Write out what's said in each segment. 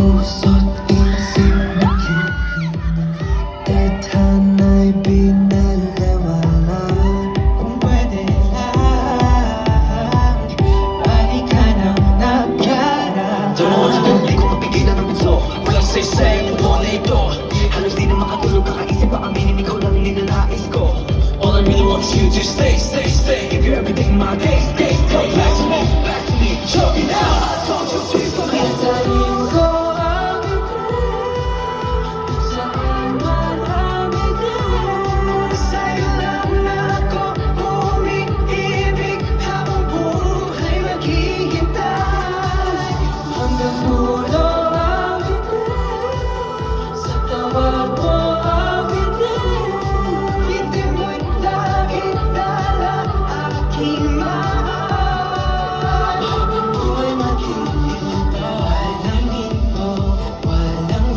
puso't isip na hinihina, tadhana'y binalawalan. Kung pwede lang, balik ka nang nagkaraan. Di ko mapigilan ang bunso, walang say-say, mundo na ito. Halos di na makatulog, kakaisip pa aminin, ikaw lang ninanais ko. All I really want you to stay, stay, stay. Give you everything, my day, stay, stay. Back to me, choke it out. I told you, please don't let Kasayin ko ang ngiti, saan man ang ngiti. sa'yo lang ako umiibig, habang buhay maghihintay. Hanggang dulo ang ngiti, sa tawag mo ang ngiti. Hindi mo'y laging dala aking mahal. Habang buhay maghihintay, walang hinto, walang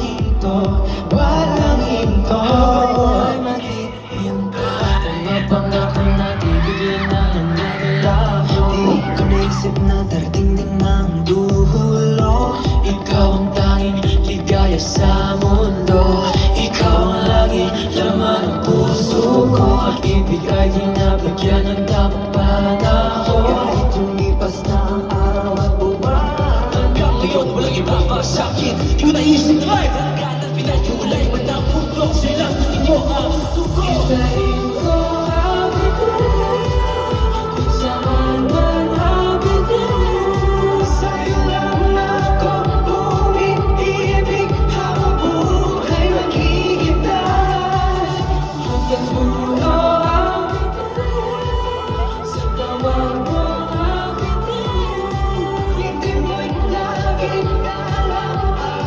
hinto. Habang buhay maghihintay, pumapangako na di bigla na naglalabo. Di ko naisip na darating din ang dulo. Ikaw ang tanging ligaya sa mundo. Ikaw ang laging laman ng puso ko. Pag-ibig ay di nabigyan ng tamang panahon. Kahit lumipas na ang araw at buwan, Hanggang ngayon, walang iba pa sa'kin. Di ko naisip life. Hanggang ang pinaghiwalay, walang pundok silang inyo ang suko. isahin ko ang ngiti, kung saan man ang ngiti. Sa'yo lang ako umiibig, habang buhay maghihintay. Hanggang dulo ang ngiti, sa tawag mo ang ngiti. Hindi mo'y laging dala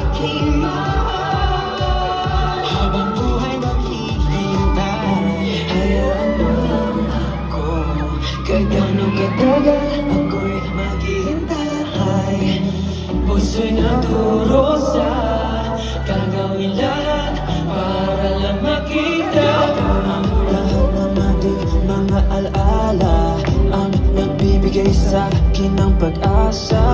aking mahal. Habang buhay maghihintay, hayaan mo lang ako. Kahit gaano katagal, ako'y maghihintay. Puso'y nagdurusa, gagawin lahat para lang makita. Ang lahat ng ating mga alaala, ang nagbibigay sa akin ng pag-asa.